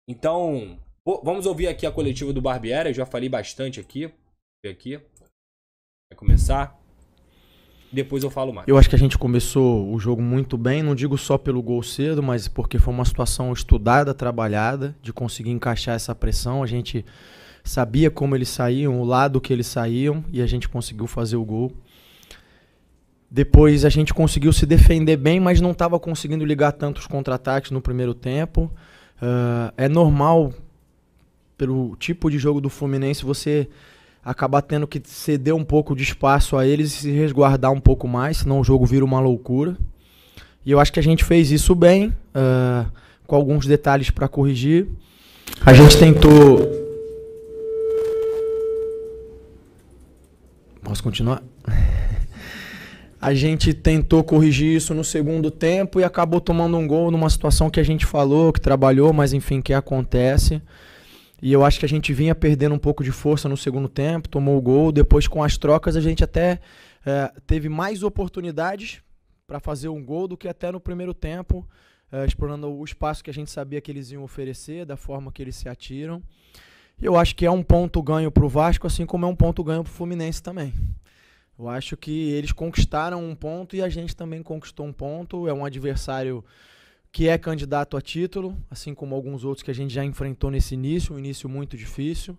Então, vamos ouvir aqui a coletiva do Barbieri. Eu já falei bastante aqui. Vai começar. Depois eu falo mais. Eu acho que a gente começou o jogo muito bem, não digo só pelo gol cedo, mas porque foi uma situação estudada, trabalhada, de conseguir encaixar essa pressão. A gente sabia como eles saíam, o lado que eles saíam, e a gente conseguiu fazer o gol. Depois a gente conseguiu se defender bem, mas não estava conseguindo ligar tantos contra-ataques no primeiro tempo. É normal, pelo tipo de jogo do Fluminense, você acabar tendo que ceder um pouco de espaço a eles e se resguardar um pouco mais, senão o jogo vira uma loucura. E eu acho que a gente fez isso bem, com alguns detalhes para corrigir. A gente tentou... Posso continuar? A gente tentou corrigir isso no segundo tempo e acabou tomando um gol numa situação que a gente falou, que trabalhou, mas enfim, que acontece. E eu acho que a gente vinha perdendo um pouco de força no segundo tempo, tomou o gol. Depois, com as trocas, a gente até teve mais oportunidades para fazer um gol do que até no primeiro tempo, explorando o espaço que a gente sabia que eles iam oferecer, da forma que eles se atiram. E eu acho que é um ponto ganho para o Vasco, assim como é um ponto ganho para o Fluminense também. Eu acho que eles conquistaram um ponto e a gente também conquistou um ponto. É um adversário que é candidato a título, assim como alguns outros que a gente já enfrentou nesse início, um início muito difícil.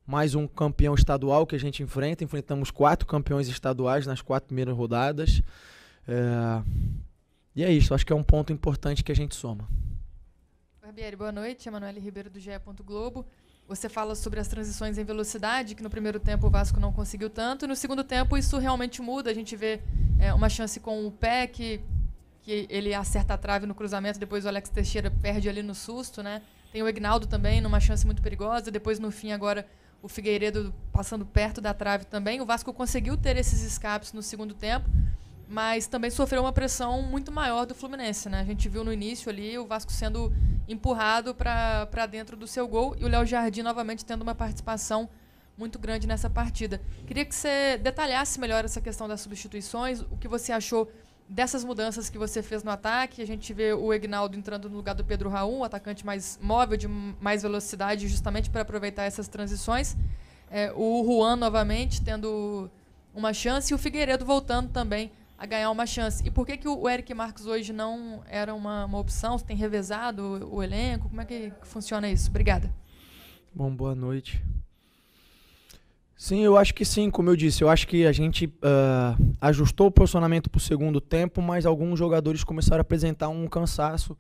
Mais um campeão estadual que a gente enfrenta. Enfrentamos 4 campeões estaduais nas 4 primeiras rodadas. E é isso, acho que é um ponto importante que a gente soma. Barbieri, boa noite. Emanuele Ribeiro do GE. Globo. Você fala sobre as transições em velocidade, que no primeiro tempo o Vasco não conseguiu tanto. E no segundo tempo isso realmente muda. A gente vê uma chance com o pé, que ele acerta a trave no cruzamento, depois o Alex Teixeira perde ali no susto, né? Tem o Egnaldo também, numa chance muito perigosa. Depois, no fim, agora, o Figueiredo passando perto da trave também. O Vasco conseguiu ter esses escapes no segundo tempo, mas também sofreu uma pressão muito maior do Fluminense, né? A gente viu no início ali o Vasco sendo empurrado para dentro do seu gol e o Léo Jardim novamente tendo uma participação muito grande nessa partida. Queria que você detalhasse melhor essa questão das substituições, o que você achou dessas mudanças que você fez no ataque. A gente vê o Egnaldo entrando no lugar do Pedro Raul, um atacante mais móvel, de mais velocidade, justamente para aproveitar essas transições. O Juan novamente tendo uma chance e o Figueiredo voltando também a ganhar uma chance. E por que o Eric Marques hoje não era uma opção? Você tem revezado o elenco? Como é que funciona isso? Obrigada. Bom, boa noite. Sim, eu acho que sim, como eu disse, eu acho que a gente ajustou o posicionamento para o segundo tempo, mas alguns jogadores começaram a apresentar um cansaço.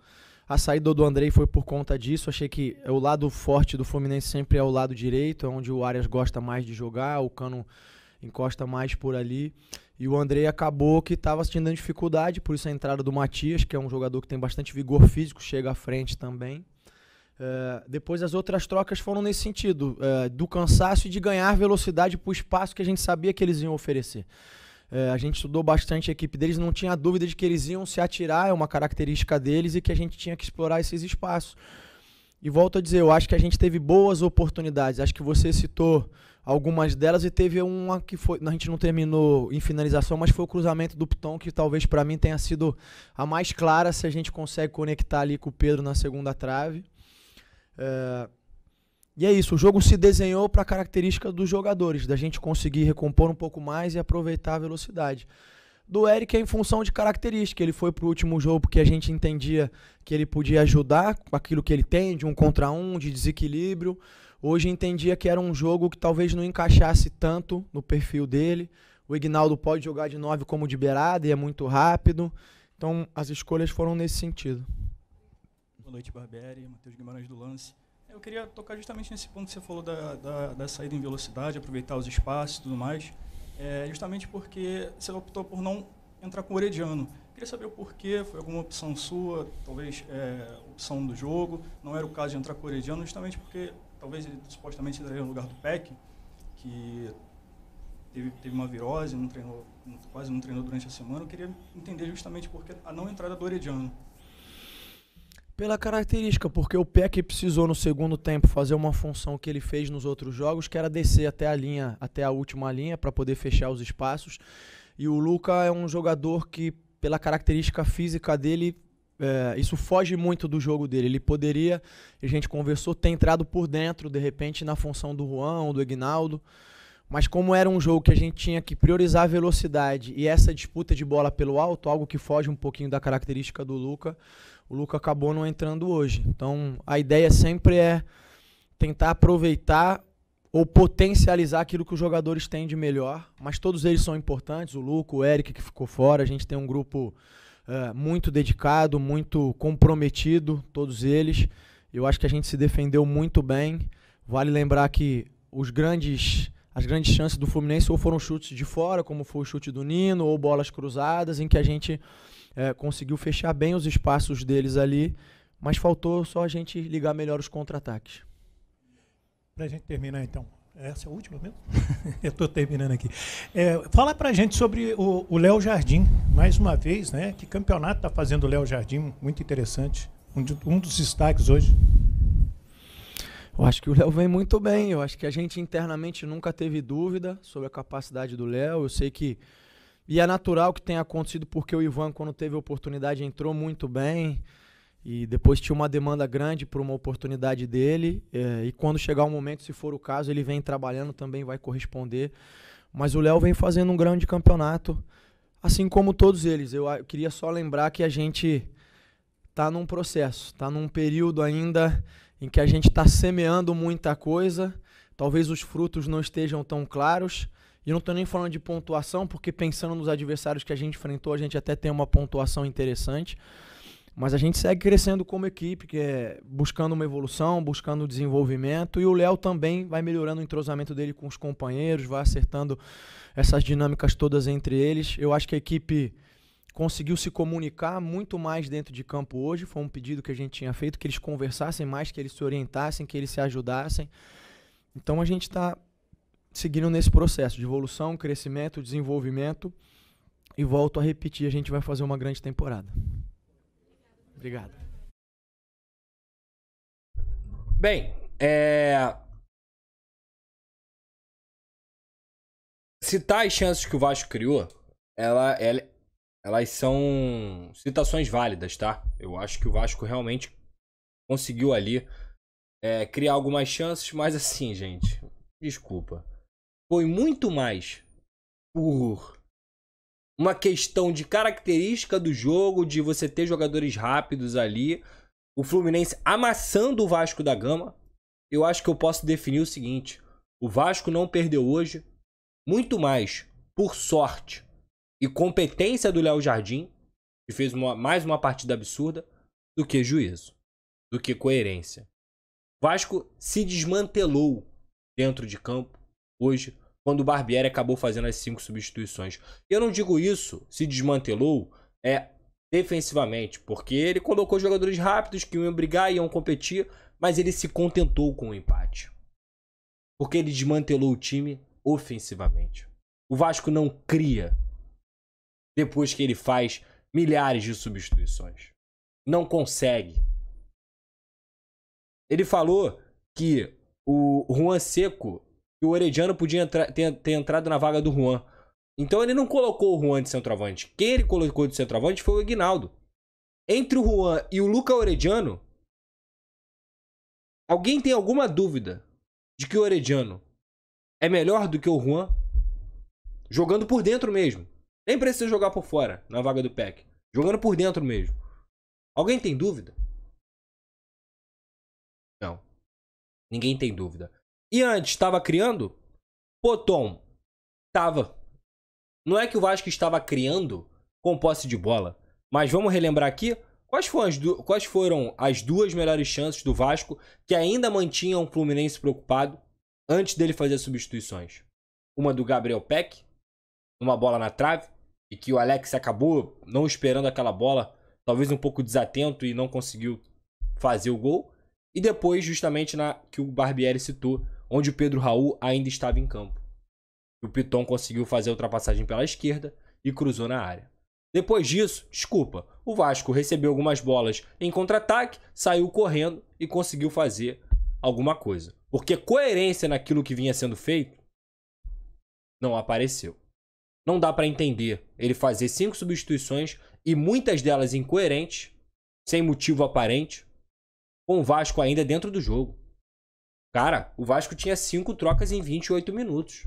A saída do Andrei foi por conta disso. Achei que o lado forte do Fluminense sempre é o lado direito, é onde o Arias gosta mais de jogar, o Cano encosta mais por ali. E o Andrei acabou que estava tendo dificuldade, por isso a entrada do Matias, que é um jogador que tem bastante vigor físico, chega à frente também. Depois as outras trocas foram nesse sentido, do cansaço e de ganhar velocidade para o espaço que a gente sabia que eles iam oferecer. A gente estudou bastante a equipe deles, não tinha dúvida de que eles iam se atirar, é uma característica deles e que a gente tinha que explorar esses espaços. E volto a dizer, eu acho que a gente teve boas oportunidades, acho que você citou algumas delas e teve uma que foi, a gente não terminou em finalização, mas foi o cruzamento do Piton, que talvez para mim tenha sido a mais clara, se a gente consegue conectar ali com o Pedro na segunda trave. E é isso, o jogo se desenhou para a característica dos jogadores, da gente conseguir recompor um pouco mais e aproveitar a velocidade. Do Eric é em função de característica, ele foi para o último jogo porque a gente entendia que ele podia ajudar com aquilo que ele tem, de 1 contra 1, de desequilíbrio. Hoje entendia que era um jogo que talvez não encaixasse tanto no perfil dele. O Egnaldo pode jogar de 9 como de beirada e é muito rápido. Então as escolhas foram nesse sentido. Boa noite, Barbieri, Matheus Guimarães do Lance. Eu queria tocar justamente nesse ponto que você falou da saída em velocidade, aproveitar os espaços e tudo mais, justamente porque você optou por não entrar com o Orediano. Queria saber o porquê, foi alguma opção sua, talvez opção do jogo, não era o caso de entrar com o Orediano, justamente porque talvez ele supostamente entraria no lugar do Peck, que teve uma virose, quase não treinou durante a semana. Eu queria entender justamente porque a não entrada do Orediano. Pela característica, porque o Peck precisou no segundo tempo fazer uma função que ele fez nos outros jogos, que era descer até a última linha para poder fechar os espaços. E o Luca é um jogador que, pela característica física dele, isso foge muito do jogo dele. Ele poderia, a gente conversou, ter entrado por dentro, de repente, na função do Juan ou do Aguinaldo. Mas como era um jogo que a gente tinha que priorizar a velocidade e essa disputa de bola pelo alto, algo que foge um pouquinho da característica do Luka, o Luka acabou não entrando hoje. Então, a ideia sempre é tentar aproveitar ou potencializar aquilo que os jogadores têm de melhor. Mas todos eles são importantes. O Luka, o Eric, que ficou fora. A gente tem um grupo muito dedicado, muito comprometido, todos eles. Eu acho que a gente se defendeu muito bem. Vale lembrar que as grandes chances do Fluminense ou foram chutes de fora, como foi o chute do Nino, ou bolas cruzadas, em que a gente conseguiu fechar bem os espaços deles ali, mas faltou só a gente ligar melhor os contra-ataques. Para a gente terminar, então. Essa é a última mesmo? Eu estou terminando aqui. Fala para a gente sobre o Léo Jardim, mais uma vez, né? Que campeonato está fazendo o Léo Jardim, muito interessante. Um dos destaques hoje. Eu acho que o Léo vem muito bem. Eu acho que a gente internamente nunca teve dúvida sobre a capacidade do Léo. Eu sei que... E é natural que tenha acontecido porque o Ivan, quando teve a oportunidade, entrou muito bem. E depois tinha uma demanda grande por uma oportunidade dele. E quando chegar o momento, se for o caso, ele vem trabalhando, também vai corresponder. Mas o Léo vem fazendo um grande campeonato, assim como todos eles. Eu queria só lembrar que a gente está num processo, está num período ainda em que a gente está semeando muita coisa. Talvez os frutos não estejam tão claros. E não estou nem falando de pontuação, porque pensando nos adversários que a gente enfrentou, a gente até tem uma pontuação interessante. Mas a gente segue crescendo como equipe, buscando uma evolução, buscando desenvolvimento. E o Léo também vai melhorando o entrosamento dele com os companheiros, vai acertando essas dinâmicas todas entre eles. Eu acho que a equipe conseguiu se comunicar muito mais dentro de campo hoje. Foi um pedido que a gente tinha feito, que eles conversassem mais, que eles se orientassem, que eles se ajudassem. Então a gente está seguindo nesse processo de evolução, crescimento, desenvolvimento. E volto a repetir, a gente vai fazer uma grande temporada. Obrigado. Bem, citar as chances que o Vasco criou, elas são citações válidas, tá? Eu acho que o Vasco realmente conseguiu ali criar algumas chances, mas assim, gente, desculpa. Foi muito mais por uma questão de característica do jogo, de você ter jogadores rápidos ali, o Fluminense amassando o Vasco da Gama. Eu acho que eu posso definir o seguinte: o Vasco não perdeu hoje, muito mais por sorte e competência do Léo Jardim, que fez mais uma partida absurda, do que juízo, do que coerência. O Vasco se desmantelou dentro de campo hoje, quando o Barbieri acabou fazendo as 5 substituições. Eu não digo isso, se desmantelou, defensivamente, porque ele colocou jogadores rápidos que iam brigar, iam competir, mas ele se contentou com o empate. Porque ele desmantelou o time ofensivamente. O Vasco não cria depois que ele faz milhares de substituições. Não consegue. Ele falou que o Juan Seco, que o Orediano podia ter entrado na vaga do Juan. Então ele não colocou o Juan de centroavante. Quem ele colocou de centroavante foi o Aguinaldo. Entre o Juan e o Luca Orediano, alguém tem alguma dúvida de que o Orediano é melhor do que o Juan? Jogando por dentro mesmo. Nem precisa jogar por fora, na vaga do PEC. Jogando por dentro mesmo. Alguém tem dúvida? Não. Ninguém tem dúvida. E antes, estava criando? Pô, Tom, estava. Não é que o Vasco estava criando com posse de bola. Mas vamos relembrar aqui quais foram as 2 melhores chances do Vasco que ainda mantinham o Fluminense preocupado antes dele fazer substituições. Uma do Gabriel Peck, uma bola na trave, e que o Alex acabou não esperando aquela bola, talvez um pouco desatento e não conseguiu fazer o gol. E depois, justamente na que o Barbieri citou, onde o Pedro Raul ainda estava em campo. O Piton conseguiu fazer a ultrapassagem pela esquerda e cruzou na área. Depois disso, desculpa, o Vasco recebeu algumas bolas em contra-ataque, saiu correndo e conseguiu fazer alguma coisa. Porque coerência naquilo que vinha sendo feito não apareceu. Não dá para entender ele fazer 5 substituições e muitas delas incoerentes sem motivo aparente, com o Vasco ainda dentro do jogo. Cara, o Vasco tinha 5 trocas em 28 minutos.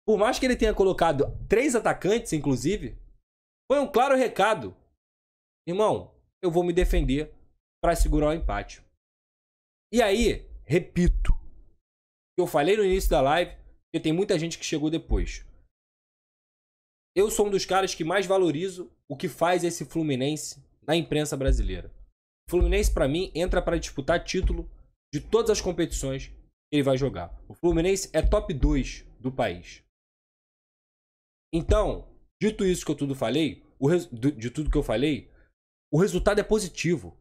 Por mais que ele tenha colocado 3 atacantes, inclusive, foi um claro recado. Irmão, eu vou me defender para segurar o empate. E aí, repito, eu falei no início da live, porque tem muita gente que chegou depois. Eu sou um dos caras que mais valorizo o que faz esse Fluminense na imprensa brasileira. O Fluminense, para mim, entra para disputar título de todas as competições que ele vai jogar. O Fluminense é top 2 do país. Então, dito isso que eu tudo falei, de tudo que eu falei, o resultado é positivo.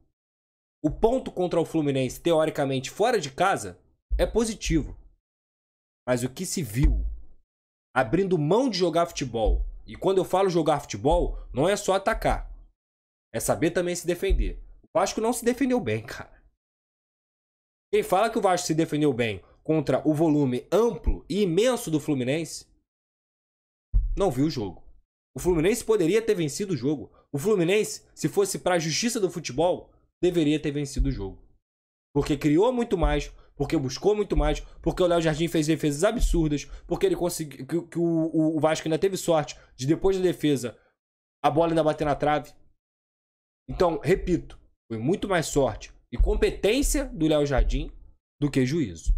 O ponto contra o Fluminense, teoricamente, fora de casa, é positivo. Mas o que se viu, abrindo mão de jogar futebol, e quando eu falo jogar futebol, não é só atacar. É saber também se defender. O Vasco não se defendeu bem, cara. Quem fala que o Vasco se defendeu bem contra o volume amplo e imenso do Fluminense, não viu o jogo. O Fluminense poderia ter vencido o jogo. O Fluminense, se fosse para a justiça do futebol, deveria ter vencido o jogo. Porque criou muito mais, porque buscou muito mais, porque o Léo Jardim fez defesas absurdas, porque ele conseguiu que o Vasco ainda teve sorte de, depois da defesa, a bola ainda bater na trave. Então, repito, foi muito mais sorte e competência do Léo Jardim do que juízo.